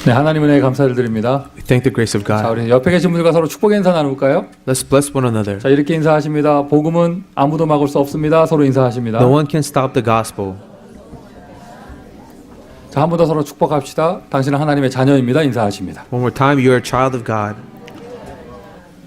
네, 하나님 은혜에 감사를 드립니다. We thank the grace of 자, God. 우리 옆에 계신 분들과 서로 축복의 인사 나눌까요? Let's bless one another. 자, 이렇게 인사하십니다. 복음은 아무도 막을 수 없습니다. 서로 인사하십니다. No one can stop the gospel. 자, 한 번 더 서로 축복합시다. 당신은 하나님의 자녀입니다. 인사하십니다. One more time, you are a child of God.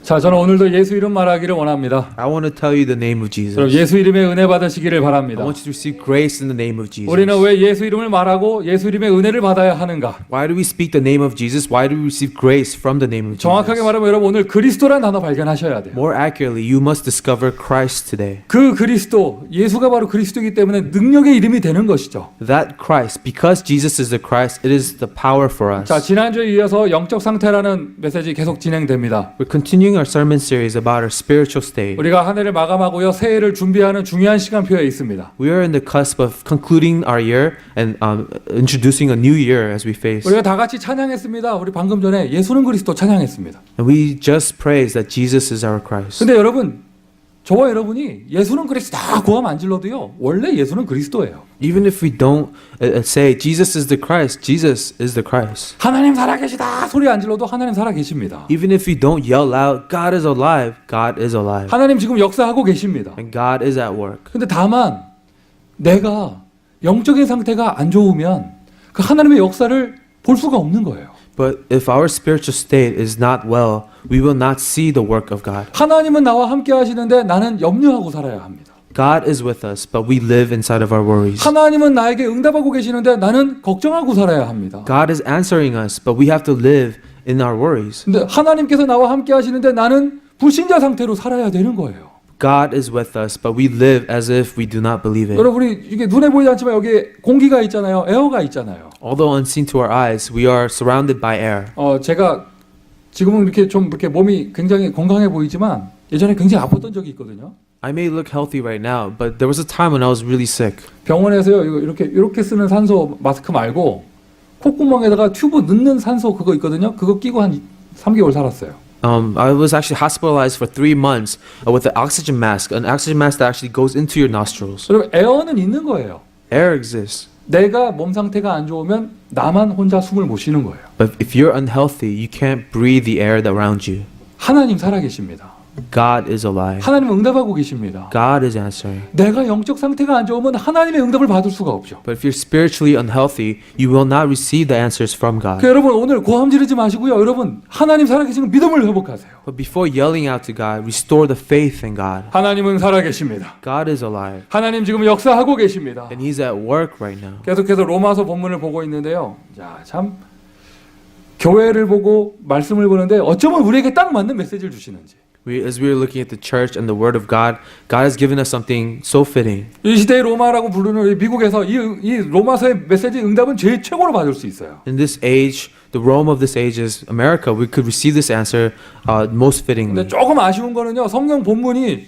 자, 저는 오늘도 예수 이름 말하기를 원합니다. I want to tell you the name of Jesus. 여러분, 예수 이름의 은혜 받으시기를 I 바랍니다. want you to receive grace in the name of Jesus. 우리는 왜 예수 이름을 말하고 예수 이름의 은혜를 받아야 하는가? Why do we speak the name of Jesus? Why do we receive grace from the name of 정확하게 Jesus? 말하면 여러분 오늘 그리스도라는 단어 발견하셔야 돼요. More accurately, you must discover Christ today. 그 그리스도, 예수가 바로 그리스도이기 때문에 능력의 이름이 되는 것이죠. That Christ, because Jesus is the Christ, it is the power for us. 자, 지난주에 이어서 영적 상태라는 메시지 계속 진행됩니다. We're continuing our sermon series about our spiritual state. 우리가 한 해를 마감하고요, 새해를 준비하는 중요한 시간표에 있습니다. We are in the cusp of concluding our year and introducing a new year as we face. 우리가 다 같이 찬양했습니다. 우리 방금 전에 예수는 그리스도 찬양했습니다. And we just praise that Jesus is our Christ. 근데 여러분, 저와 여러분이 예수는 그리스도 다 고함 안 질러도요, 원래 예수는 그리스도예요. Even if we don't say Jesus is the Christ, Jesus is the Christ. 하나님 살아계시다 소리 안 질러도 하나님 살아계십니다. Even if we don't yell out, God is alive, God is alive. 하나님 지금 역사하고 계십니다. And God is at work. 근데 다만 내가 영적인 상태가 안 좋으면 그 하나님의 역사를 볼 수가 없는 거예요. But if our spiritual state is not well, we will not see the work of God. 하나님은 나와 함께 하시는데 나는 염려하고 살아야 합니다. God is with us, but we live inside of our worries. 하나님은 나에게 응답하고 계시는데 나는 걱정하고 살아야 합니다. God is answering us, but we have to live in our worries. 근데 하나님께서 나와 함께 하시는데 나는 불신자 상태로 살아야 되는 거예요. God is with us, but we live as if we do not believe it. 여러분, 우리 이게 눈에 보이지 않지만 여기에 공기가 있잖아요. 에어가 있잖아요. Although unseen to our eyes, we are surrounded by air. 제가 지금은 이렇게 좀 이렇게 몸이 굉장히 건강해 보이지만 예전에 굉장히 아팠던 적이 있거든요. I may look healthy right now, but there was a time when I was really sick. 병원에서요, 이렇게 쓰는 산소 마스크 말고 콧구멍에다가 튜브 넣는 산소 그거 있거든요. 그거 끼고 한 3개월 살았어요. I was actually hospitalized for 3 months with an oxygen mask that actually goes into your nostrils. 여러분, 에어는 있는 거예요. Air exists, 내가 몸 상태가 안 좋으면 나만 혼자 숨을 못 쉬는 거예요. but if you're unhealthy, you can't breathe the air around you. 하나님 살아계십니다. God is alive. 하나님 응답하고 계십니다. God is answering. 내가 영적 상태가 안 좋으면 하나님의 응답을 받을 수가 없죠. But if you're spiritually unhealthy, you will not receive the answers from God. 그 여러분 오늘 고함 지르지 마시고요. 여러분 하나님 살아계시는 믿음을 회복하세요. But before yelling out to God, restore the faith in God. 하나님은 살아계십니다. God is alive, 하나님 지금 역사하고 계십니다. and He's at work right now. 계속해서 로마서 본문을 보고 있는데요. 자, 참 교회를 보고 말씀을 보는데 어쩌면 우리에게 딱 맞는 메시지를 주시는지. As we are looking at the church and the Word of God, God has given us something so fitting. 이 시대의 로마라고 부르는 이 미국에서 이 로마서의 메시지 응답은 제일 최고로 받을 수 있어요. In this age, the Rome of this age is America. We could receive this answer most 근데 fittingly. 조금 아쉬운 거는요. 성경 본문이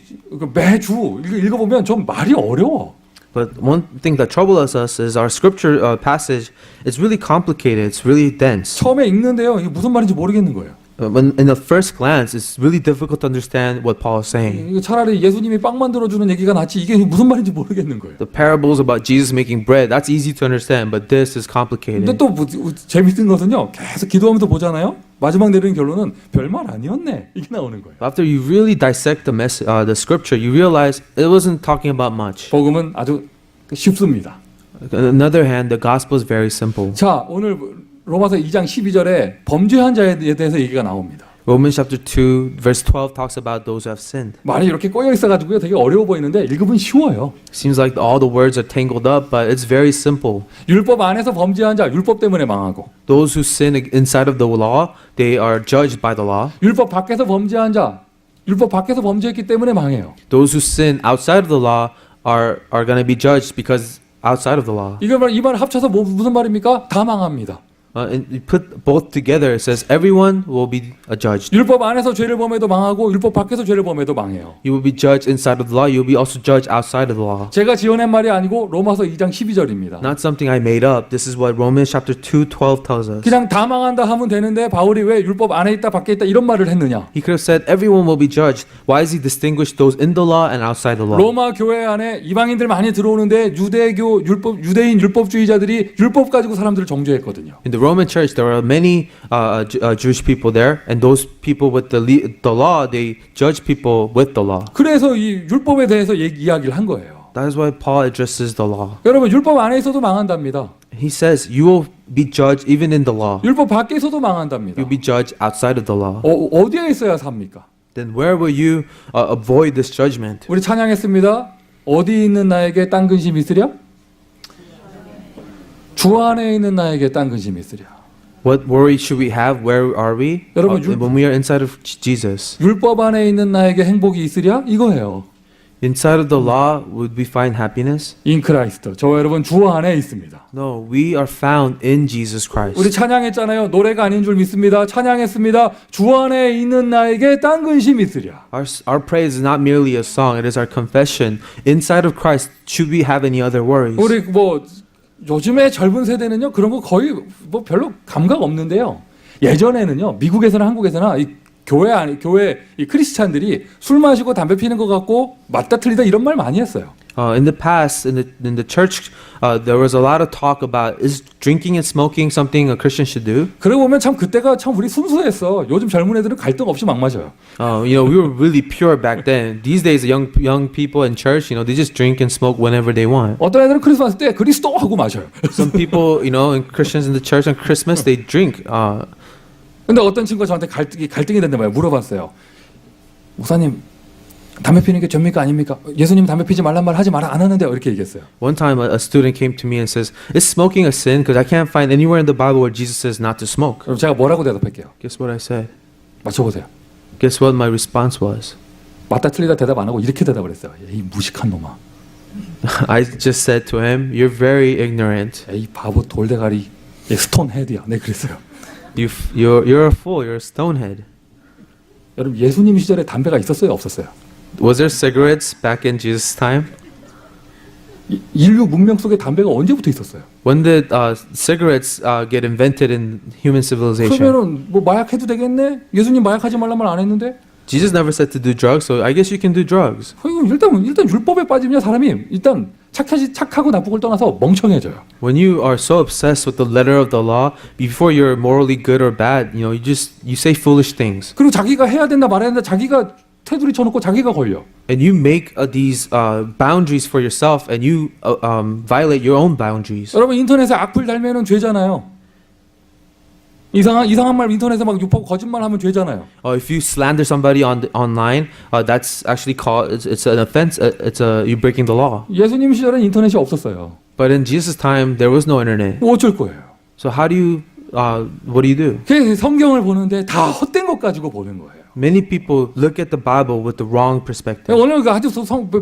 매주 읽어보면 좀 말이 어려워. But one thing that troubles us is our scripture passage. It's really complicated. It's really dense. 처음에 읽는데요. 이게 무슨 말인지 모르겠는 거예요. When in the first glance, it's really difficult to understand what Paul is saying. 이거 차라리 예수님이 빵 만들어주는 얘기가 낫지 이게 무슨 말인지 모르겠는 거예요. The parables about Jesus making bread, that's easy to understand, but this is 근데 complicated. 또 재밌는 것은요. 계속 기도하면서 보잖아요. 마지막 내리는 결론은 별말 아니었네. 이게 나오는 거예요. After you really dissect the scripture, you realize it wasn't talking about much. 복음은 아주 쉽습니다. On the other hand, the gospel is very simple. 자, 오늘 로마서 2장 12절에 범죄한 자에 대해서 얘기가 나옵니다. Romans chapter 2, verse 12 talks about those who have sinned. 말이 이렇게 꼬여 있어가지고요. 되게 어려워 보이는데 읽으면 쉬워요. Seems like all the words are tangled up, but it's very simple. 율법 안에서 범죄한 자, 율법 때문에 망하고. Those who sin inside of the law, they are judged by the law. 율법 밖에서 범죄한 자, 율법 밖에서 범죄했기 때문에 망해요. Those who sin outside of the law are going to be judged because outside of the law. 이 말 합쳐서 무슨 말입니까? 다 망합니다. And you put both together, it says everyone will be judged. 율법 안에서 죄를 범해도 망하고 율법 밖에서 죄를 범해도 망해요. You will be judged inside of the law. You will be also judged outside of the law. 제가 지어낸 말이 아니고 로마서 2장 12절입니다. Not something I made up. This is what Romans chapter 2:12 tells us. 그냥 다 망한다 하면 되는데 바울이 왜 율법 안에 있다 밖에 있다 이런 말을 했느냐? He could have said everyone will be judged. Why does he distinguish those in the law and outside the law? 로마 교회 안에 이방인들 많이 들어오는데 유대인 율법주의자들이 율법 가지고 사람들을 정죄했거든요. In the the Roman church, there were many Jewish people there, and those people with the law, they judge people with the law. 그래서 이 율법에 대해서 이야기를 한 거예요. That is why Paul addresses the law. 여러분 율법 안에 있어도 망한답니다. He says you will be judged even in the law. 율법 밖에 있어도 망한답니다. You'll be judged outside of the law. 어디에 있어야 삽니까? Then where will you avoid this judgment? 우리 찬양했습니다. 어디 있는 나에게 딴 근심이 있으랴? 주 안에 있는 나에게 딴 근심이 있으랴. What worry should we have? Where are we? 여러분, When we are inside of Jesus. 율법 안에 있는 나에게 행복이 있으랴? 이거예요. Inside of the law, would we find happiness? 인 크라이스트. 저와 여러분 주 안에 있습니다. No, we are found in Jesus Christ. 우리 찬양했잖아요. 노래가 아닌 줄 믿습니다. 찬양했습니다. 주 안에 있는 나에게 딴 근심이 있으랴. Our praise is not merely a song, it is our confession. Inside of Christ, should we have any other worries? 우리 뭐 요즘에 젊은 세대는요 그런 거 거의 뭐 별로 감각 없는데요. 예전에는요 미국에서나 한국에서나 이 교회 이 크리스찬들이 술 마시고 담배 피는 것 같고 맞다 틀리다 이런 말 많이 했어요. In the past, in the church, there was a lot of talk about is drinking and smoking something a Christian should do. 그러고 보면 참 그때가 참 우리 순수했어. 요즘 젊은 애들은 갈등 없이 막 마셔요. We were really pure back then. These days, young people in church, they just drink and smoke whenever they want. 어떤 애들은 크리스마스 때 그리스도 하고 마셔요. Some people, in Christians in the church on Christmas, they drink. 근데 어떤 친구가 저한테 갈등이 된다 말이에요. 물어봤어요. 목사님 담배 피는 게 죄입니까 아닙니까? 예수님 담배 피지 말란 말 하지 마라 안 하는데요. 이렇게 얘기했어요. One time, a student came to me and says, "Is smoking a sin? Because I can't find anywhere in the Bible where Jesus says not to smoke." 그럼 제가 뭐라고 대답할게요? Guess what I said? 맞춰보세요. Guess what my response was? 맞다 틀리다 대답 안 하고 이렇게 대답을 했어요. 이 무식한 놈아. I just said to him, "You're very ignorant. 이 바보 돌대가리. 스톤 헤드야. 네 그랬어요. You're a fool. You're a stonehead." 여러분 예수님 시절에 담배가 있었어요? 없었어요? Was there cigarettes back in Jesus' time? 인류 문명 속에 담배가 언제부터 있었어요? When did cigarettes get invented in human civilization? 그러면은 뭐 마약 해도 되겠네? 예수님 마약하지 말란 말 안 했는데? Jesus never said to do drugs, so I guess you can do drugs. 일단 율법에 빠지면 사람이 일단 착하고 나쁘고를 떠나서 멍청해져요. When you are so obsessed with the letter of the law, before you're morally good or bad, you say foolish things. 그리고 자기가 해야 된다 말해야 된다 자기가 테두리 쳐놓고 자기가 걸려. And you make these boundaries for yourself, and you violate your own boundaries. 여러분 인터넷에 악플 달면은 죄잖아요. 이상한 말 인터넷에 막 유포 거짓말하면 죄잖아요. If you slander somebody online, that's actually called it's an offense. You're breaking the law. 예수님 시절엔 인터넷이 없었어요. But in Jesus' time, there was no internet. 뭐 어쩔 거예요? So what do you do? 그래서 성경을 보는데 다 헛된 것 가지고 보는 거예요. Many people look at the Bible with the wrong perspective. 오늘 아주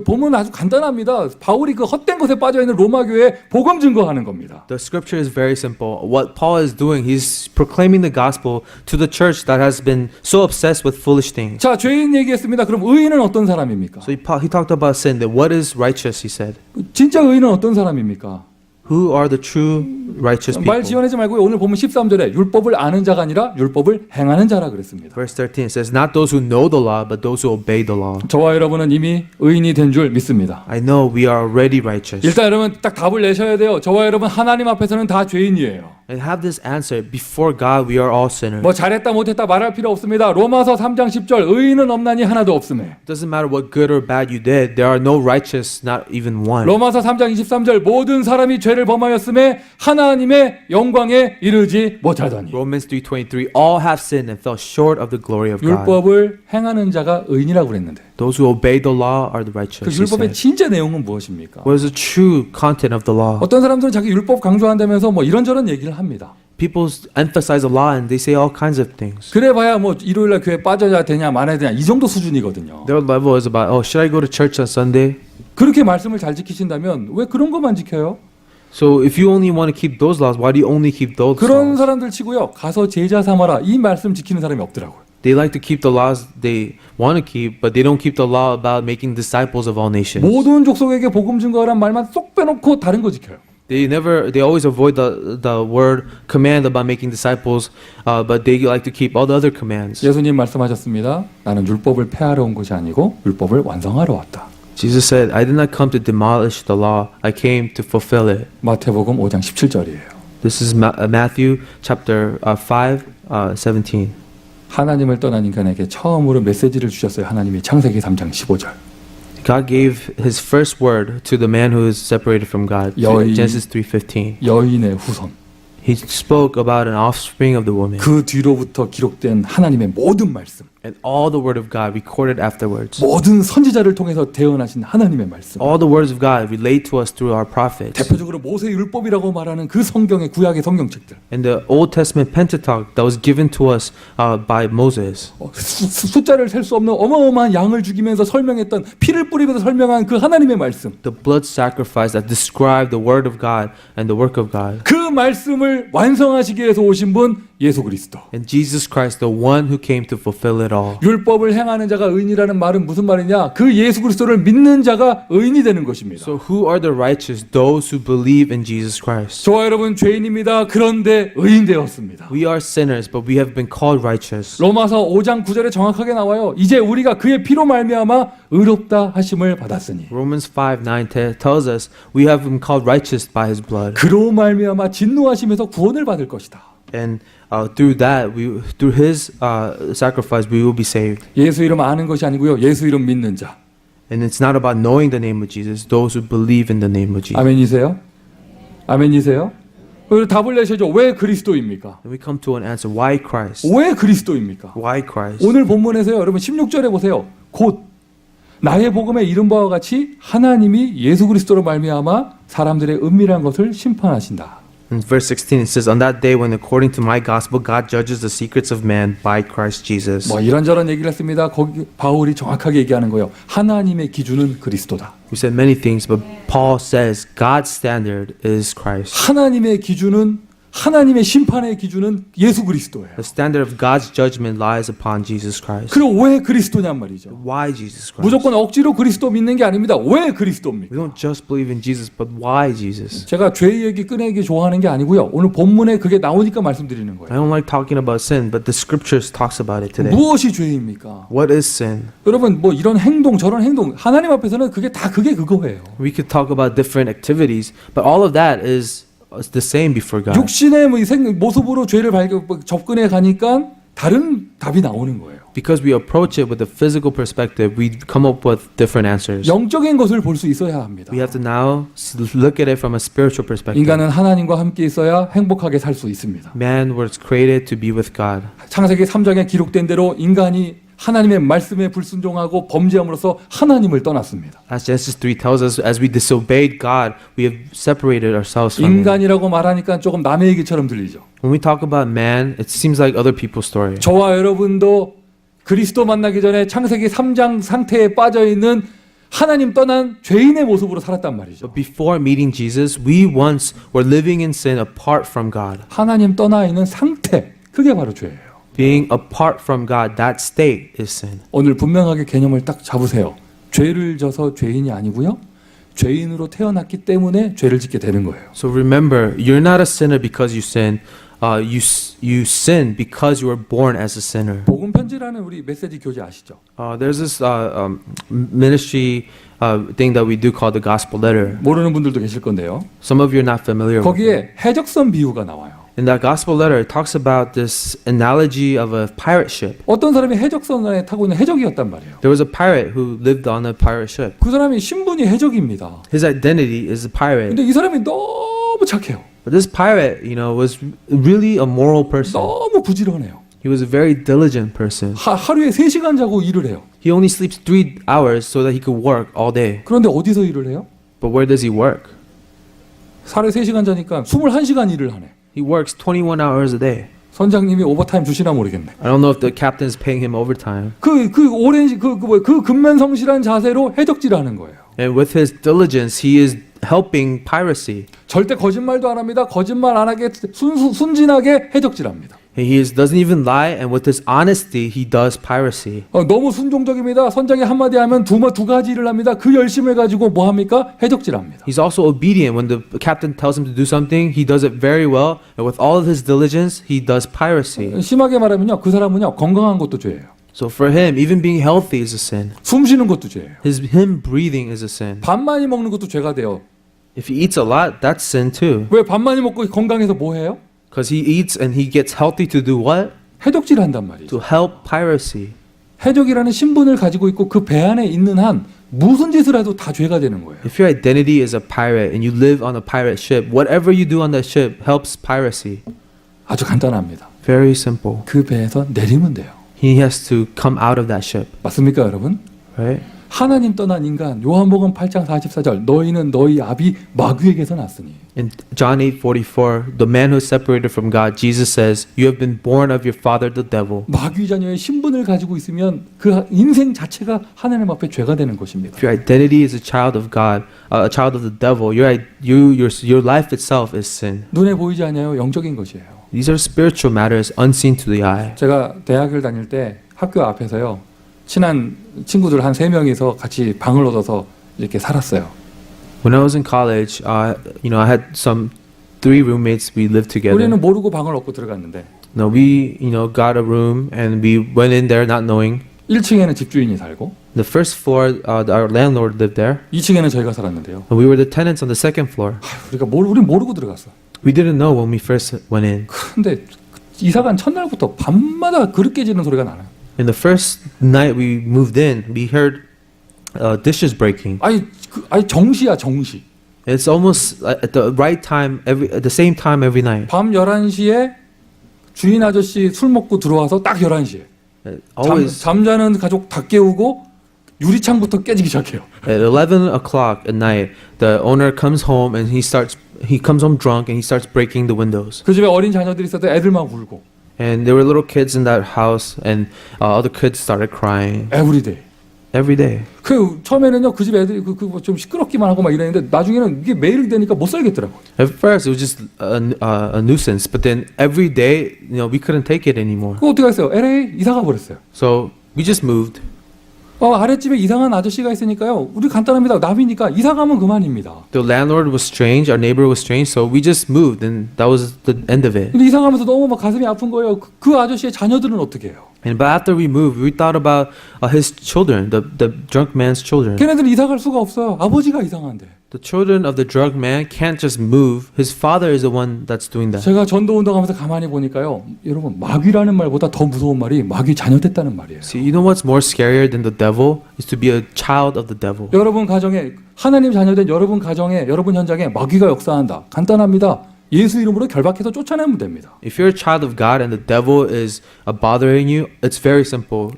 보면 아주 간단합니다. 바울이 그 헛된 것에 빠져 있는 로마 교회에 복음 증거하는 겁니다. The scripture is very simple. What Paul is doing, he's proclaiming the gospel to the church that has been so obsessed with foolish things. 자, 죄인 얘기했습니다. 그럼 의인은 어떤 사람입니까? So he talked about sin. That what is righteous? He said. 진짜 의인은 어떤 사람입니까? Who are the true righteous 말 people? 지어내지 말고 오늘 보면 13절에 율법을 아는 자가 아니라 율법을 행하는 자라 그랬습니다. Verse 13 says, "Not those who know the law, but those who obey the law." 저와 여러분은 이미 의인이 된 줄 믿습니다. I know we are already righteous. 일단 여러분 딱 답을 내셔야 돼요. 저와 여러분 하나님 앞에서는 다 죄인이에요. And have this answer: before God, we are all sinners. 뭐 잘했다 못했다 말할 필요 없습니다. 로마서 3장 10절 의인은 없나니 하나도 없음에. Doesn't matter what good or bad you did. There are no righteous, not even one. 로마서 3장 23절 모든 사람이 죄를 범하였음에 하나님의 영광에 이르지 못하더니. Romans 3:23. All have sinned and fell short of the glory of God. 율법을 행하는 자가 의인이라고 그랬는데. Those who obey the law are the righteous. 그 he 율법의 said. 진짜 내용은 무엇입니까? What is the true content of the law? 어떤 사람들은 자기 율법 강조한다면서 뭐 이런저런 얘기를 합니다. People emphasize the law and they say all kinds of things. 그래봐야 뭐 일요일날 교회 빠져야 되냐 말아야 되냐 이 정도 수준이거든요. Their level is about, should I go to church on Sunday? 그렇게 말씀을 잘 지키신다면 왜 그런 것만 지켜요? So if you only want to keep those laws, why do you only keep those 그런 laws? 사람들 치고요. 가서 제자 삼아라. 이 말씀 지키는 사람이 없더라고요. They like to keep the laws they want to keep, but they don't keep the law about making disciples of all nations. 모든 족속에게 복음 증거하라는 말만 쏙 빼놓고 다른 거 지켜요. They always avoid the word command about making disciples, but they like to keep all the other commands. 예수님 말씀하셨습니다. 나는 율법을 폐하러 온 것이 아니고 율법을 완성하러 왔다. Jesus said, I did not come to demolish the law, I came to fulfill it. 마태복음 5장 17절이에요. This is Matthew chapter 5:17. 하나님을 떠난 인간에게 처음으로 메시지를 주셨어요. 하나님이 창세기 3장 15절. God gave His first word to the man who is separated from God. 여인- Genesis 3:15. 여인의 후손. He spoke about an offspring of the woman, 그 뒤로부터 기록된 하나님의 모든 말씀, and all the word of God recorded afterwards. 모든 선지자를 통해서 대언하신 하나님의 말씀. All the words of God relate to us through our prophets. 대표적으로 모세 율법이라고 말하는 그 성경의 구약의 성경책들. And the Old Testament Pentateuch that was given to us by Moses. 숫자를 셀 수 없는 어마어마한 양을 죽이면서 설명했던, 피를 뿌리면서 설명한 그 하나님의 말씀. The blood sacrifice that described the word of God and the work of God. 그 말씀을 완성하시기 위해서 오신 분 예수 그리스도. And Jesus Christ, the one who came to fulfill it all. 율법을 행하는 자가 의인이라는 말은 무슨 말이냐? 그 예수 그리스도를 믿는 자가 의인이 되는 것입니다. So who are the righteous? Those who believe in Jesus Christ. 저와 여러분 죄인입니다. 그런데 의인 되었습니다. We are sinners, but we have been called righteous. 로마서 5장 9절에 정확하게 나와요. 이제 우리가 그의 피로 말미암아 의롭다 하심을 받았으니. Romans 5:9 tells us we have been called righteous by His blood. 그로 말미암아 진노하심에서 구원을 받을 것이다. And through that, through His sacrifice, we will be saved. 예수 이름 아는 것이 아니고요. 예수 이름 믿는 자. And it's not about knowing the name of Jesus, those who believe in the name of Jesus. 아멘이세요? 아멘이세요? 그리고 답을 내셔죠. 왜 그리스도입니까? And we come to an answer. Why Christ? 왜 그리스도입니까? Why Christ? 오늘 본문에서요. 여러분 16절에 보세요. 곧 나의 복음에 이른 바와 같이 하나님이 예수 그리스도로 말미암아 사람들의 은밀한 것을 심판하신다. In verse 16 it says, On that day when according to my gospel God judges the secrets of man by Christ Jesus. 뭐 이런저런 얘기를 했습니다. 거기 바울이 정확하게 얘기하는 거예요. 하나님의 기준은 그리스도다. We said many things, but Paul says God's standard is Christ. 하나님의 기준은 하나님의 심판의 기준은 예수 그리스도예요. The standard of God's judgment lies upon Jesus Christ. 그럼 왜 그리스도냔 말이죠. Why Jesus Christ? 무조건 억지로 그리스도 믿는 게 아닙니다. 왜 그리스도입니까? We don't just believe in Jesus, but why Jesus? 제가 죄 얘기 꺼내기 좋아하는 게 아니고요. 오늘 본문에 그게 나오니까 말씀드리는 I 거예요. don't like talking about sin, but the scriptures talks about it today. 무엇이 죄입니까? What is sin? 여러분 뭐 이런 행동 저런 행동 하나님 앞에서는 그게 다 그거예요. We could talk about different activities, but all of that is the same before God. 육신의 뭐 모습으로 죄를 접근해 가니까 다른 답이 나오는 거예요. Because we approach it with a physical perspective, we come up with different answers. 영적인 것을 볼 수 있어야 합니다. We have to now look at it from a spiritual perspective. 인간은 하나님과 함께 있어야 행복하게 살 수 있습니다. Man was created to be with God. 창세기 3장에 기록된 대로 인간이 하나님의 말씀에 불순종하고 범죄함으로써 하나님을 떠났습니다. As Genesis 3 tells us, as we disobeyed God, we have separated ourselves from Him. 인간이라고 말하니까 조금 남의 얘기처럼 들리죠. When we talk about man, it seems like other people's story. 저와 여러분도 그리스도 만나기 전에 창세기 3장 상태에 빠져 있는 하나님 떠난 죄인의 모습으로 살았단 말이죠. But before meeting Jesus, we once were living in sin apart from God. 하나님 떠나 있는 상태, 그게 바로 죄예요. Being apart from God, that state is sin. 오늘 분명하게 개념을 딱 잡으세요. 죄를 져서 죄인이 아니고요. 죄인으로 태어났기 때문에 죄를 짓게 되는 거예요. So remember, you're not a sinner because you sin. You sin because you were born as a sinner. 복음 편지라는 우리 메시지 교재 아시죠? There's this ministry thing that we do called the gospel letter. 모르는 분들도 계실 건데요. Some of you are not familiar with it. 거기에 해적선 비유가 나와요. In that gospel letter, it talks about this analogy of a pirate ship. 어떤 사람이 해적선에 타고 있는 해적이었단 말이에요. There was a pirate who lived on a pirate ship. 그 사람이 신분이 해적입니다. His identity is a pirate. 근데 이 사람이 너무 착해요. But this pirate, was really a moral person. 너무 부지런해요. He was a very diligent person. 하루에 3시간 자고 일을 해요. He only sleeps 3 hours so that he could work all day. 그런데 어디서 일을 해요? But where does he work? 하루에 3시간 자니까 21시간 일을 하네. He works 21 hours a day. 선장님이 오버타임 주시나 모르겠네. I don't know if the captain's paying him overtime. 그 근면성실한 자세로 해적질하는 거예요. And with his diligence, he is helping piracy. 절대 거짓말도 안 합니다. 거짓말 안 하게 순진하게 해적질합니다. He doesn't even lie, and with his honesty, he does piracy. 너무 순종적입니다. 선장이 한마디 하면 두 가지 일을 합니다. 그 열심을 가지고 뭐 합니까? 해적질합니다. He's also obedient. When the captain tells him to do something, he does it very well. And with all of his diligence, he does piracy. 심하게 말하면요, 그 사람은요 건강한 것도 죄예요. So for him, even being healthy is a sin. 숨 쉬는 것도 죄예요. Him breathing is a sin. 밥 많이 먹는 것도 죄가 돼요. If he eats a lot, that's sin too. 왜 밥 많이 먹고 건강해서 뭐 해요? Because he eats and he gets healthy to do what? 해독질 한단 말이죠. To help piracy. 해적이라는 신분을 가지고 있고 그 배 안에 있는 한 무슨 짓을 해도 다 죄가 되는 거예요. If your identity is a pirate and you live on a pirate ship, whatever you do on that ship helps piracy. 아주 간단합니다. Very simple. 그 배에서 내리면 돼요. He has to come out of that ship, 맞습니까, 여러분? right? 하나님 떠난 인간 요한복음 8장 44절 너희는 너희 아비 마귀에게서 났으니 In John 8:44, the man who is separated from God, Jesus says, "You have been born of your father, the devil." 마귀 자녀의 신분을 가지고 있으면 그 인생 자체가 하나님 앞에 죄가 되는 것입니다. If your identity is a child of God, a child of the devil, your life itself is sin. 눈에 보이지 않아요. 영적인 것이에요. These are spiritual matters unseen to the eye. 제가 대학을 다닐 때 학교 앞에서요. 친한 친구들 한 3명이서 같이 방을 얻어서 이렇게 살았어요. When I was in college, I had some 3 roommates. We lived together. 우리는 모르고 방을 얻고 들어갔는데 No, we got a room and we went in there not knowing. 1층에는 집주인이 살고 The first floor, our landlord lived there. 2층에는 저희가 살았는데요. And we were the tenants on the second floor. 우리가 우린 모르고 들어갔어. We didn't know when we first went in. 근데 이사간 첫날부터 밤마다 그릇 깨지는 소리가 나요. In the first night we moved in, we heard dishes breaking. 아니 정시야 정시. It's almost at the right time, at the same time every night. 밤 11시에 주인 아저씨 술 먹고 들어와서 딱 11시에 Always 잠자는 가족 다 깨우고 유리창부터 깨지기 시작해요. at 11 o'clock at night, the owner comes home and he comes home drunk and he starts breaking the windows. 그 집에 어린 자녀들이 있어도 애들 막 울고 And there were little kids in that house, and other kids started crying 에브리데이. every day. 그 처음에는요 그 집 애들이 좀 시끄럽기만 하고 막 이랬는데 나중에는 이게 매일 되니까 못 살겠더라고. At first, it was just a nuisance, but then every day, we couldn't take it anymore. 그거 어떻게 했어요? LA 이사가 버렸어요. So we just moved. 아랫집에 이상한 아저씨가 있으니까요. 우리 간단합니다. 나비니까 이사 가면 그만입니다. The landlord was strange, our neighbor was strange, so we just moved, and that was the end of it. 근데 이사 가면서 너무 막 가슴이 아픈 거예요. 그 아저씨의 자녀들은 어떻게 해요? And but after we moved, we thought about his children, the drunk man's children. 걔네들 이사 갈 수가 없어요. 아버지가 이상한데. The children of the drug man can't just move. His father is the one that's doing that. 제가 전도 운동하면서 가만히 보니까요. 여러분 마귀라는 말보다 더 무서운 말이 마귀 자녀 됐다는 말이에요. See, you know what's more scarier than the devil is to be a child of the devil. 여러분 가정에 하나님 자녀된 여러분 가정에 여러분 현장에 마귀가 역사한다. 간단합니다. 예수 이름으로 결박해서 쫓아내면 됩니다. If you're a child of God and the devil is bothering you, it's very simple.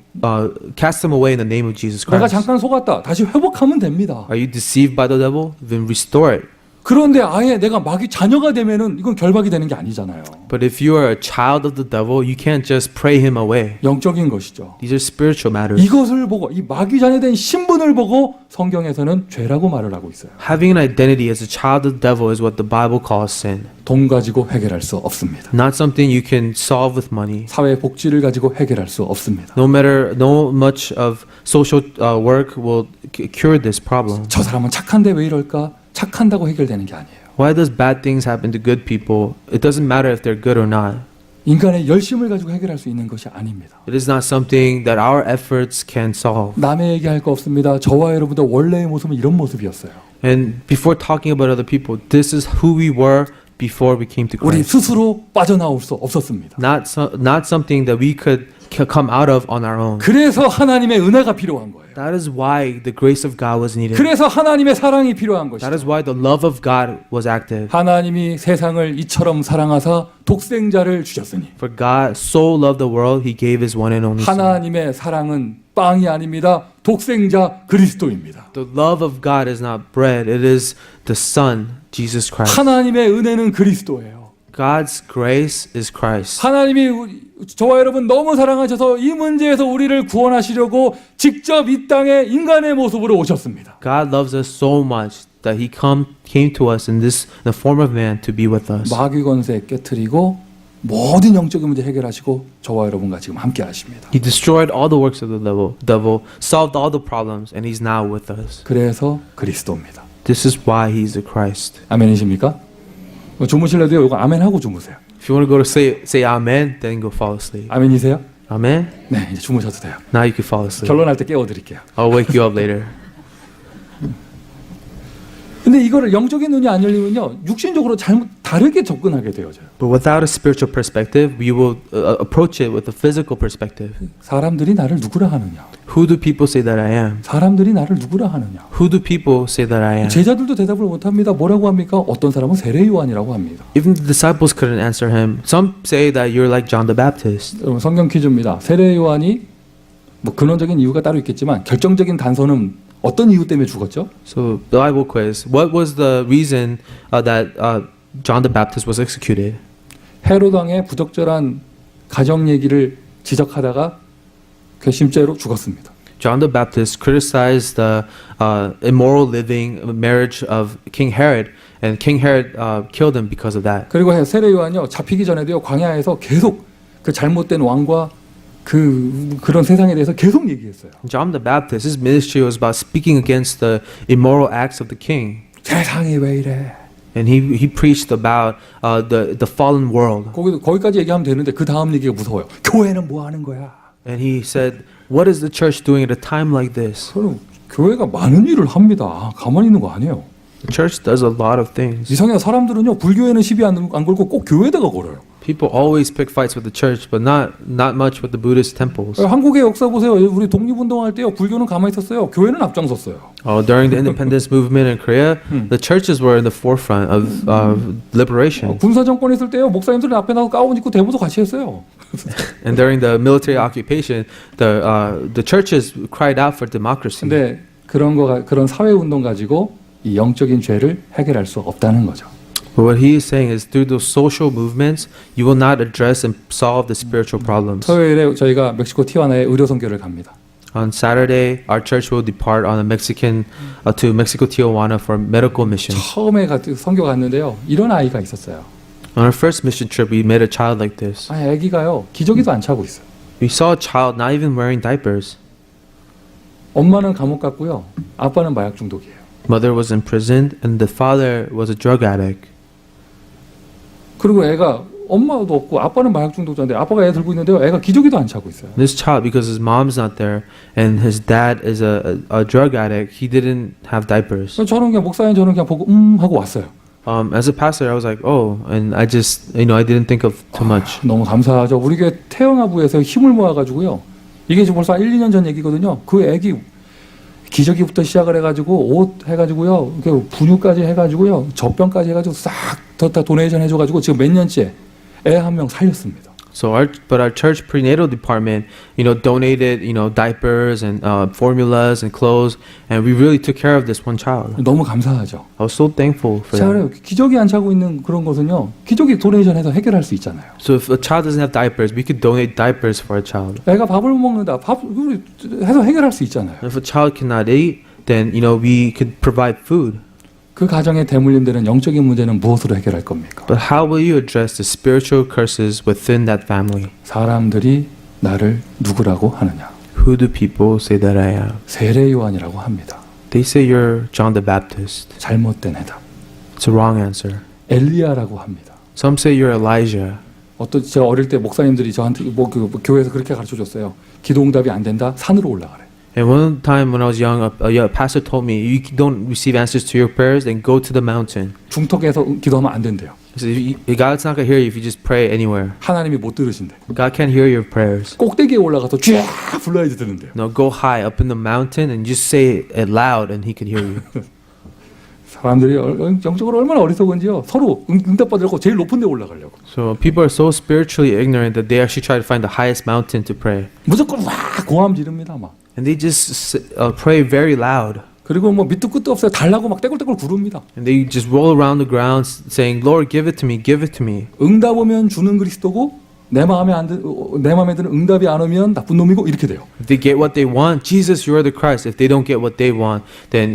Cast him away in the name of Jesus 내가 Christ. 잠깐 속았다. 다시 회복하면 됩니다. Are you deceived by the devil? Then restore it. 그런데 아예 내가 마귀 자녀가 되면은 이건 결박이 되는 게 아니잖아요. But if you are a child of the devil, you can't just pray him away. 영적인 것이죠. These are spiritual matters. 이것을 보고 이 마귀 자녀된 신분을 보고 성경에서는 죄라고 말을 하고 있어요. Having an identity as a child of the devil is what the Bible calls sin. 돈 가지고 해결할 수 없습니다. Not something you can solve with money. 사회 복지를 가지고 해결할 수 없습니다. No much of social work will cure this problem. 저 사람은 착한데 왜 이럴까? 착한다고 해결되는 게 아니에요. Why does bad things happen to good people? It doesn't matter if they're good or not. 인간의 열심을 가지고 해결할 수 있는 것이 아닙니다. It is not something that our efforts can solve. 남의 얘기할 거 없습니다. 저와 여러분들 원래의 모습은 이런 모습이었어요. And before talking about other people, this is who we were before we came to 우리 Christ. 스스로 빠져나올 수 없었습니다. Not something that we could come out of on our own. 그래서 하나님의 은혜가 필요한 거예요. That is why the grace of God was needed. 그래서 하나님의 사랑이 필요한 That 것이죠. is why the love of God was active. 하나님이 세상을 이처럼 사랑하사 독생자를 주셨으니 For God so loved the world, He gave His one and only Son. 하나님의 사랑은 빵이 아닙니다. 독생자 그리스도입니다. The love of God is not bread; it is the Son, Jesus Christ. 하나님의 은혜는 그리스도예요. God's grace is Christ. 하나님이 저와 여러분 너무 사랑하셔서 이 문제에서 우리를 구원하시려고 직접 이 땅에 인간의 모습으로 오셨습니다. God loves us so much that He came to us in the form of man to be with us. 마귀 권세 깨트리고 모든 영적인 문제 해결하시고 저와 여러분과 지금 함께 하십니다. He destroyed all the works of the devil, solved all the problems, and He's now with us. 그래서 그리스도입니다. This is why He's the Christ. 아멘이십니까? 주무실래도요. 이거 아멘 하고 주무세요. If you want to go to say Amen, then go fall asleep. 아멘이세요? Amen. 네, 이제 주무셔도 돼요. Now you can fall asleep. 결론할 때 깨워드릴게요. I'll wake you up later. 근데 이거를 영적인 눈이 안 열리면요, 육신적으로 잘못 다르게 접근하게 되어져요. But without a spiritual perspective, we will approach it with a physical perspective. 사람들이 나를 누구라 하느냐? Who do people say that I am? 사람들이 나를 누구라 하느냐? Who do people say that I am? 제자들도 대답을 못합니다. 뭐라고 합니까? 어떤 사람은 세례 요한이라고 합니다. Even the disciples couldn't answer him. Some say that you're like John the Baptist. 여러분, 성경 퀴즈입니다. 세례 요한이 뭐 근원적인 이유가 따로 있겠지만 결정적인 단서는 어떤 이유 때문에 죽었죠? So the Bible quiz. What was the reason that John the Baptist was executed? 헤롯 왕의 부적절한 가정 얘기를 지적하다가 괘씸죄로 죽었습니다. John the Baptist criticized the immoral living marriage of King Herod, and King Herod killed him because of that. 그리고 세례 요한이요, 잡히기 전에도요, 광야에서 계속 그 잘못된 왕과 그런 세상에 대해서 계속 얘기했어요. John the Baptist, his ministry was about speaking against the immoral acts of the king, 세상이 왜 이래? and he preached about the fallen world. 거기까지 얘기하면 되는데 그 다음 얘기가 무서워요. 교회는 뭐 하는 거야? And he said, "What is the church doing at a time like this?" 저는 교회가 많은 일을 합니다. 가만히 있는 거 아니에요. The church does a lot of things. 이상해요. 사람들은요, 불교에는 시비 안 걸고 꼭 교회에다가 걸어요. People always pick fights with the church, but not much with the Buddhist temples. 한국의 역사 보세요. 우리 독립운동할 때요, 불교는 가만히 있었어요. 교회는 앞장섰어요. During the independence movement in Korea, the churches were in the forefront of liberation. 군사 정권 있을 때요, 목사님들은 앞에 나가서 가운 입고 대모도 같이 했어요. And during the military occupation, the churches cried out for democracy. 근데 그런 사회 운동 가지고 이 영적인 죄를 해결할 수 없다는 거죠. But what he is saying is, through those social movements, you will not address and solve the spiritual problems. 토요일에 저희가 멕시코 티와나에 의료 선교를 갑니다. On Saturday, our church will depart on a to Mexico Tijuana for medical mission. 처음에 선교 갔는데요, 이런 아이가 있었어요. On our first mission trip, we met a child like this. 아기가요, 기저귀도 안 차고 있어요. We saw a child not even wearing diapers. 엄마는 감옥 갔고요, 아빠는 마약 중독이에요. Mother was imprisoned, and the father was a drug addict. 그리고 애가 엄마도 없고 아빠는 마약 중독자인데 아빠가 애 들고 있는데요, 애가 기저귀도 안 차고 있어요. This child, because his mom's not there and his dad is a drug addict, he didn't have diapers. 저는 그냥 목사님 저는 그냥 보고 하고 왔어요. As a pastor, I was like, oh, and I just, I didn't think of too much. 너무 감사하죠. 우리 교회 태영아부에서 힘을 모아가지고요. 이게 지금 벌써 1, 2년 전 얘기거든요. 그 애기 기저귀부터 시작을 해가지고 옷 해가지고요, 분유까지 해가지고요, 젖병까지 해가지고 싹 다 도네이션 해줘가지고 지금 몇 년째 애 한 명 살렸습니다. So our church prenatal department, donated, diapers and formulas and clothes, and we really took care of this one child. 너무 감사하죠. I was so thankful for 자, that. 그래요. 기저귀 안 차고 있는 그런 것은요, 기저귀 도네이션 해서 해결할 수 있잖아요. So if a child doesn't have diapers, we could donate diapers for a child. 애가 밥을 못 먹는다, 밥 해서 해결할 수 있잖아요. If a child cannot eat, then we could provide food. 그 가정에 대물림되는 영적인 문제는 무엇으로 해결할 겁니까? But how will you address the spiritual curses within that family? 사람들이 나를 누구라고 하느냐? Who do people say that I am? 세례 요한이라고 합니다. They say you're John the Baptist. 잘못된 해답. It's a wrong answer. 엘리야라고 합니다. Some say you're Elijah. 제가 어릴 때 목사님들이 저한테 교회에서 그렇게 가르쳐 줬어요. 기도 응답이 안 된다, 산으로 올라가래. And one time when I was young, a pastor told me, you don't receive answers to your prayers, then go to the mountain. 중턱에서 기도하면 안 된대요. He said, God's not going to hear you if you just pray anywhere. 하나님이 못 들으신대. God can't hear your prayers. 꼭대기에 올라가서 쫙 불러야지 듣는데요. No, go high up in the mountain and just say it loud and he can hear you. 사람들이 영적으로 얼마나 어리석은지요. 서로 응답받으려고 제일 높은 데 올라가려고. So people are so spiritually ignorant that they actually try to find the highest mountain to pray. 무조건 와 고함 지릅니다 막. And they just pray very loud. 그리고 뭐 밑도 끝도 없어요. 달라고 막 떼굴떼굴 구릅니다. And they just roll around the ground saying, Lord, give it to me, give it to me. 응답 오면 주는 그리스도고 내 마음에 드는 응답이 안 오면 나쁜 놈이고 이렇게 돼요. If they get what they want, Jesus, you are the Christ. If they don't get what they want, then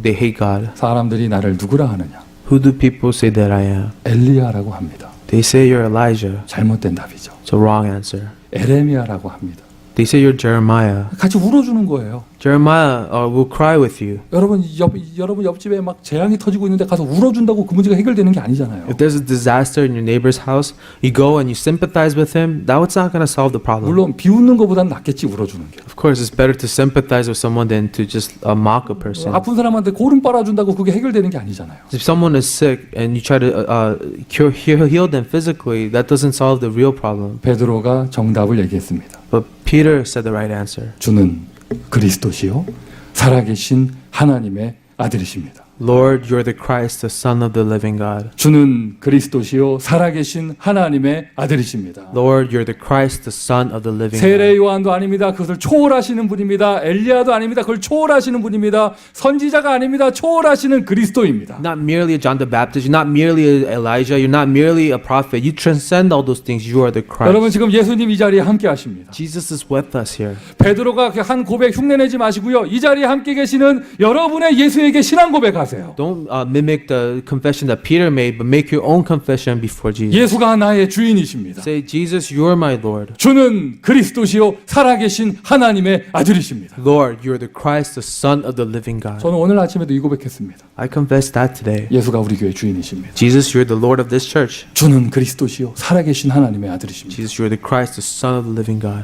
they hate God. 사람들이 나를 누구라 하느냐? Who do people say that I am? 엘리야라고 합니다. They say you're Elijah. 잘못된 답이죠. It's a wrong answer. 에레미야라고 합니다. They say you're Jeremiah. 같이 울어주는 거예요. Jeremiah will cry with you. 여러분 옆집에 막 재앙이 터지고 있는데 가서 울어준다고 그 문제가 해결되는 게 아니잖아요. If there's a disaster in your neighbor's house, you go and you sympathize with him. That's not going to solve the problem. 물론 비웃는 것보다는 낫겠지 울어주는 게. Of course, it's better to sympathize with someone than to just mock a person. 아픈 사람한테 고름 빨아준다고 그게 해결되는 게 아니잖아요. If someone is sick and you try to heal them physically, that doesn't solve the real problem. 베드로가 정답을 얘기했습니다. But Peter said the right answer. 주는 그리스도시요 살아계신 하나님의 아들이십니다. Lord, you're the Christ, the Son of the living God. 주는 그리스도시요 살아계신 하나님의 아들이십니다. Lord, you're the Christ, the Son of the living 세례 God. 요한도 아닙니다. 그것을 초월하시는 분입니다. 엘리야도 아닙니다. 그걸 초월하시는 분입니다. 선지자가 아닙니다. 초월하시는 그리스도입니다. Not merely a John the Baptist, you're not merely a Elijah, you're not merely a prophet. You transcend all those things. You are the 여러분 Christ. 지금 예수님 이 자리에 함께 하십니다. Jesus is with us here. 베드로가 한 고백 흉내내지 마시고요. 이 자리에 함께 계시는 여러분의 예수에게 신앙 고백하세요. Don't mimic the confession that Peter made, but make your own confession before Jesus. 예수가 나의 주인이십니다. Say, Jesus, you're my Lord. 주는 그리스도시요 살아계신 하나님의 아들이십니다. Lord, you're the Christ, the Son of the living God. 저는 오늘 아침에도 이 고백했습니다. I confess that today. 예수가 우리 교회 주인이십니다. Jesus, you're the Lord of this church. 주는 그리스도시요 살아계신 하나님의 아들이십니다. Jesus, you're the Christ, the Son of the living God.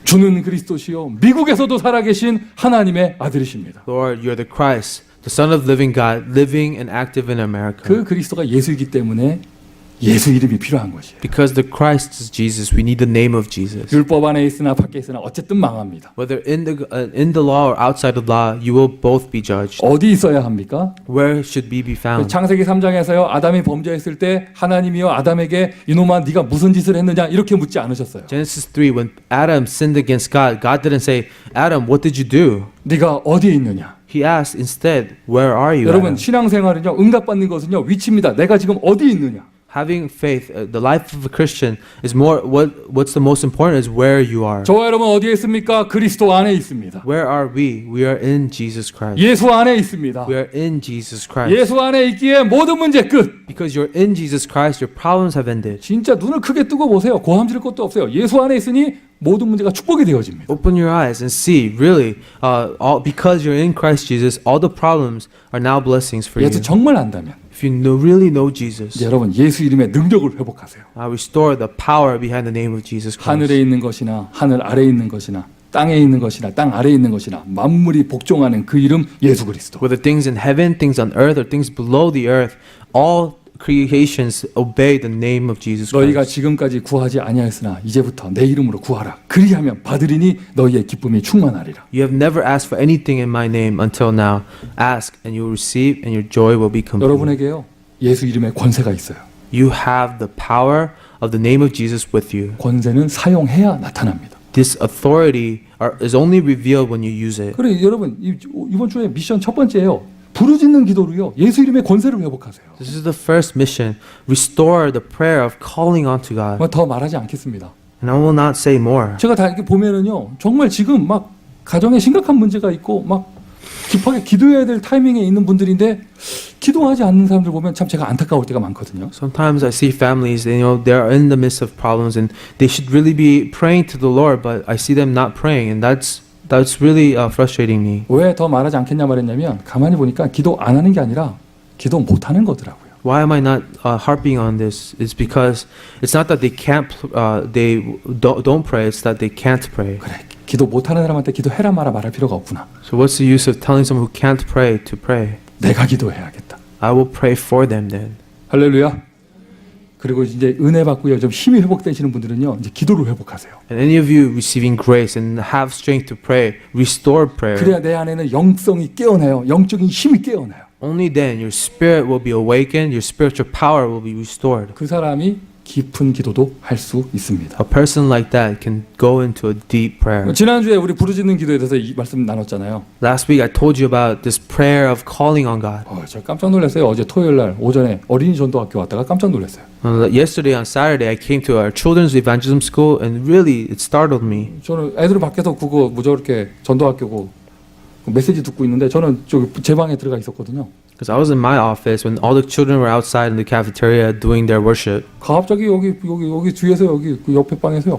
주는 그리스도시요 미국에서도 살아계신 하나님의 아들이십니다. Lord, you're the Christ, the Son of the living God, living and active in America. 그 그리스도가 예수이기 때문에 예수 이름이 필요한 것이에요. Because the Christ is Jesus, we need the name of Jesus. 율법 안에 있으나 밖에 있으나 어쨌든 망합니다. Whether in the law or outside of law, you will both be judged. 어디 있어야 합니까? Where should we be found? 창세기 3장에서요. 아담이 범죄했을 때 하나님이요 아담에게 이놈아 네가 무슨 짓을 했느냐 이렇게 묻지 않으셨어요. Genesis 3, when Adam sinned against God, God didn't say, Adam, what did you do? 네가 어디에 있느냐? He asked instead, where are you, 여러분 Adam? 신앙생활은요. 응답받는 것은요. 위치입니다. 내가 지금 어디 있느냐? Having faith, the life of a Christian is more, what's the most important is where you are. 저와 여러분 어디에 있습니까? 그리스도 안에 있습니다. Where are we? We are in Jesus Christ. 예수 안에 있습니다. We are in Jesus Christ. 예수 안에 있기에 모든 문제 끝. Because you're in Jesus Christ, your problems have ended. 진짜 눈을 크게 뜨고 보세요. 고함 지를 것도 없어요. 예수 안에 있으니 모든 문제가 축복이 되어집니다. Open your eyes and see, really, because you're in Christ Jesus, all the problems are now blessings for you. 예수 정말 안다면 If you really know Jesus, 이제 여러분 예수 이름의 능력을 회복하세요. restore the power behind the name of Jesus Christ. 하늘에 있는 것이나 하늘 아래에 있는 것이나 땅에 있는 것이나 땅 아래에 있는 것이나 만물이 복종하는 그 이름 예수 그리스도. Whether things in heaven, things on earth, or things below the earth, all creations obey the name of Jesus 너희가 Christ. 지금까지 구하지 아니하였으나 이제부터 내 이름으로 구하라. 그리하면 받으리니 너희의 기쁨이 충만하리라. You have never asked for anything in my name until now. Ask and you will receive and your joy will be complete. 여러분에게요. 예수 이름에 권세가 있어요. You have the power of the name of Jesus with you. 권세는 사용해야 나타납니다. This authority is only revealed when you use it. 그래 여러분 이번 주에 미션 첫 번째예요. 부르짖는 기도로요. 예수 이름의 권세를 회복하세요. This is the first mission. Restore the prayer of calling onto God. 더 말하지 않겠습니다. And I will not say more. 제가 다 이렇게 보면은요. 정말 지금 막 가정에 심각한 문제가 있고 막 급하게 기도해야 될 타이밍에 있는 분들인데 기도하지 않는 사람들 보면 참 제가 안타까울 때가 많거든요. Sometimes I see families, they are in the midst of problems and they should really be praying to the Lord, but I see them not praying, and that's really frustrating me. 왜 더 말하지 않겠냐 말했냐면 가만히 보니까 기도 안 하는 게 아니라 기도 못 하는 거더라고요. Why am I not harping on this? It's because it's not that they can't, they don't pray. It's that they can't pray. 그래 기도 못 하는 사람한테 기도해라 마라 말할 필요가 없구나. So what's the use of telling someone who can't pray to pray? 내가 기도해야겠다. I will pray for them then. 할렐루야. 그리고 이제 은혜 받고요 좀 힘이 회복되시는 분들은요 이제 기도를 회복하세요. And any of you receiving grace and have strength to pray, restore prayer. 그래야 내 안에는 영성이 깨어나요. 영적인 힘이 깨어나요. Only then your spirit will be awakened, your spiritual power will be restored. 그 사람이 깊은 기도도 할 수 있습니다. A person like that can go into a deep prayer. 지난주에 우리 부르짖는 기도에 대해서 이 말씀 나눴잖아요. Last week I told you about this prayer of calling on God. 저 깜짝 놀랐어요. 어제 토요일 날 오전에 어린이 전도학교 왔다가 깜짝 놀랐어요. Yesterday on Saturday I came to our children's evangelism school and really it startled me. 저는 애들 밖에서 그거 저렇게 전도학교고 메시지 듣고 있는데 저는 저기 제 방에 들어가 있었거든요. Because I was in my office when all the children were outside in the cafeteria doing their worship. 갑자기 여기 뒤에서 여기 그 옆에 방에서요.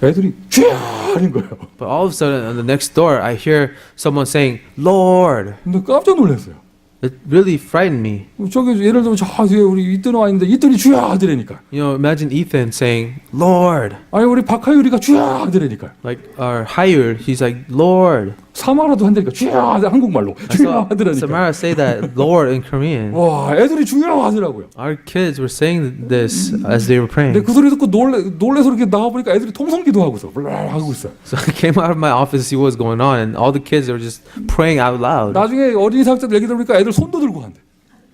애들이 쥐야 하는 거예요. But all of a sudden, on the next door, I hear someone saying, Lord. 근데 깜짝 놀랐어요. It really frightened me. 저기 예를 들면 저 뒤에 우리 이뜬이 와 있는데 이뜬이 쥐야 하더라니까. You know, imagine Ethan saying, Lord. 아니 우리 박하율이가 쥐야 하더라니까. Like our Hayur, he's like, Lord. 사마라도 한다니까 쥐야 한국말로 I 쥐야 saw 하더라니까. Samara say that, Lord, in Korean. 와 애들이 쥐야 하더라고요. Our kids were saying this as they were 근데 praying. 그 소리 듣고 놀래서 이렇게 나와 보니까 애들이 통성기도하고서 블라 하고 있어. So I came out of my office to see what was going on, and all the kids were just praying out loud. 나중에 어린이 사역자들 얘기 들으니까 애들 손도 들고 한대.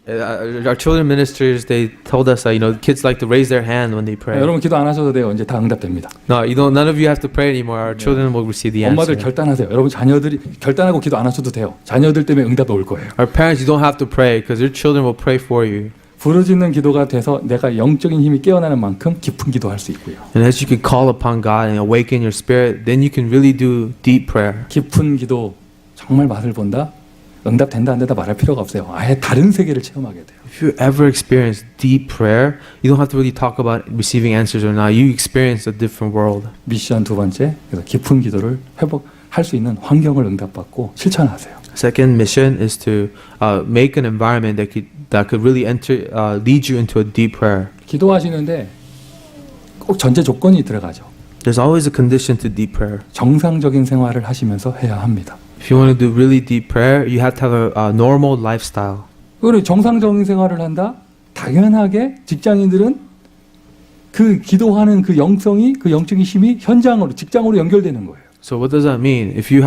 Our children ministers, they told us, you know, kids like to raise their hand when they pray. 여러분 기도 안 하셔도 돼요. 이제 다 응답됩니다. No, you don't. None of you have to pray anymore. Our children will receive the 엄마들 answer. 결단하세요. 여러분 자녀들이 결단하고 기도 안 하셔도 돼요. 자녀들 때문에 응답이 올 거예요. Our parents, you don't have to pray because your children will pray for you. 부르짖는 기도가 돼서 내가 영적인 힘이 깨어나는 만큼 깊은 기도할 수 있고요. And as you can call upon God and awaken your spirit, then you can really do deep prayer. 깊은 기도 정말 맛을 본다. 응답된다 안 된다 말할 필요가 없어요. 아예 다른 세계를 체험하게 돼요. If you ever experience deep prayer, you don't have to really talk about receiving answers or not. You experience a different world. 미션 두 번째, 그래서 깊은 기도를 회복할 수 있는 환경을 응답받고 실천하세요. Second mission is to make an environment that could really lead you into a deep prayer. 기도하시는데 꼭 전제 조건이 들어가죠. There's always a condition to deep prayer. 정상적인 생활을 하시면서 해야 합니다. If you want to do really deep prayer, you have to have a normal lifestyle. 그리고 정상적인 생활을 한다? 당연하게 직장인들은 그 기도하는 그 영성이 그 영적인 힘이 현장으로 직장으로 연결되는 거예요. So what does that mean? If you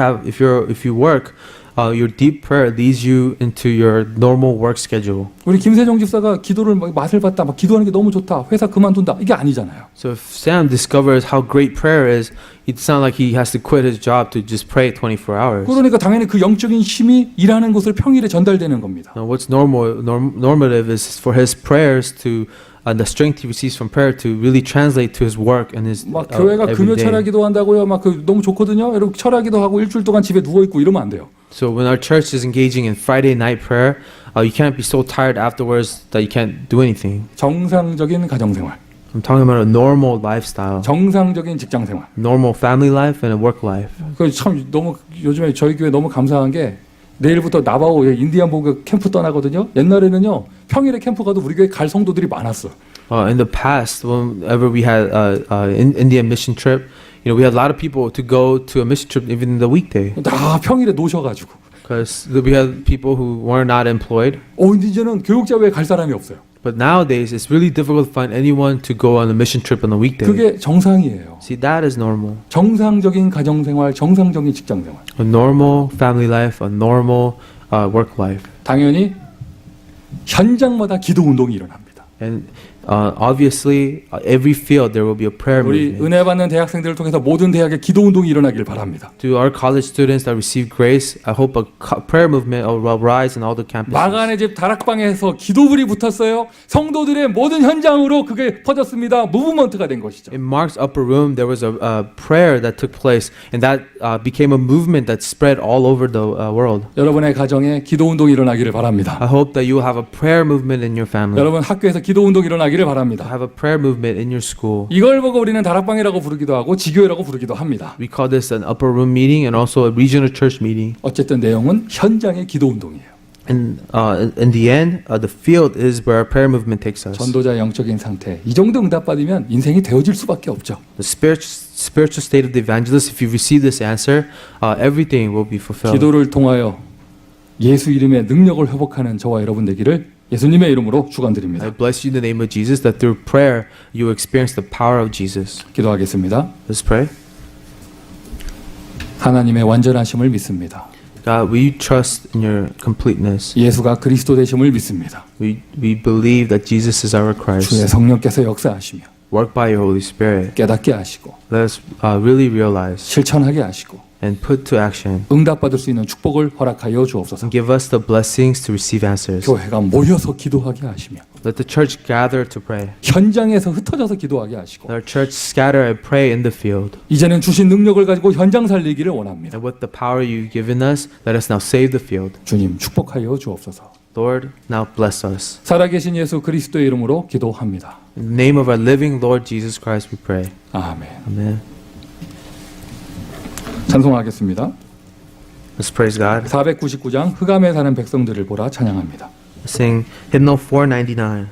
work, your deep prayer leads you into your normal work schedule. 우리 김세정 집사가 기도를 막 맛을 봤다, 막 기도하는 게 너무 좋다, 회사 그만둔다 이게 아니잖아요. So if Sam discovers how great prayer is, it's not like he has to quit his job to just pray 24 hours. 그러니까 당연히 그 영적인 힘이 일하는 곳을 평일에 전달되는 겁니다. Now, what's normative is for his prayers to the strength he receives from prayer to really translate to his work and his 막 교회가 금요 everyday. 철야 기도한다고요, 막 그 너무 좋거든요. 여러분 철야 기도하고 일주일 동안 집에 누워 있고 이러면 안 돼요. So when our church is engaging in Friday night prayer, you can't be so tired afterwards that you can't do anything. 정상적인 가정생활, I'm talking about a normal lifestyle, 정상적인 직장생활. normal family life and a work life. 그 참 너무 요즘에 저희 교회 너무 감사한 게 내일부터 나바오 인디안 보그 캠프 떠나거든요. 옛날에는요 평일에 캠프 가도 우리 교회 갈 성도들이 많았어. In the past, whenever we had Indian mission trip, you know, we had a lot of people to go to a mission trip even in the weekday 다 평일에 노셔가지고. because we had people who were not employed. 이제는 교육자 외에 갈 사람이 없어요. But nowadays, it's really difficult to find anyone to go on a mission trip on a weekday. 그게 정상이에요. See, that is normal. 정상적인 가정생활, 정상적인 직장생활. A normal family life, a normal work life. 당연히 현장마다 기도 운동이 일어납니다. And obviously, every field there will be a prayer 우리 movement. 은혜 받는 대학생들을 통해서 모든 대학에 기도 운동이 일어나길 바랍니다. To our college students that receive grace, I hope a prayer movement will rise in all the campuses. 마간의 집 다락방에서 기도불이 붙었어요. 성도들의 모든 현장으로 그게 퍼졌습니다. 무브먼트가 된 것이죠. In Mark's upper room, there was a prayer that took place, and that became a movement that spread all over the world. 여러분의 가정에 기도 운동이 일어나기를 바랍니다. I hope that you will have a prayer movement in your family. 여러분 학교에서 기도 운동이 일어나기를 바랍니다. Have a prayer movement in your school. 이걸 보고 우리는 다락방이라고 부르기도 하고 지교회라고 부르기도 합니다. We call this an upper room meeting and also a regional church meeting. 어쨌든 내용은 현장의 기도 운동이에요. And in the end, the field is where our prayer movement takes us. 전도자의 영적인 상태. 이 정도 응답받으면 인생이 되어질 수밖에 없죠. The spiritual state of the evangelist, if you receive this answer, everything will be fulfilled. 기도를 통하여 예수 이름의 능력을 회복하는 저와 여러분 되기를 예수님의 이름으로 축원드립니다. I bless you in the name of Jesus that through prayer you experience the power of Jesus. 기도하겠습니다. Let's pray. 하나님의 완전하심을 믿습니다. God, we trust in your completeness. 예수가 그리스도 되심을 믿습니다. We believe that Jesus is our 주의 Christ. 성령께서 역사하시며 Work by your Holy Spirit. 깨닫게 하시고 Let us really realize 실천하게 하시고 and put to action 응답받을 수 있는 축복을 허락하여 주옵소서. and give us the blessings to receive answers. 교회가 모여서 기도하게 하시며 Let the church gather to pray. 현장에서 흩어져서 기도하게 하시고 Let our church scatter and pray in the field. 이제는 주신 능력을 가지고 현장 살리기를 원합니다. And with the power you've given us, let us now save the field. 주님 축복하여 주옵소서. Lord, now bless us. 살아계신 예수 그리스도의 이름으로 기도합니다. In the name of our living Lord Jesus Christ we pray. 아멘. Amen. 찬송하겠습니다. Let's praise God. 499장 흑암에 사는 백성들을 보라 찬양합니다. Sing hymnal 499.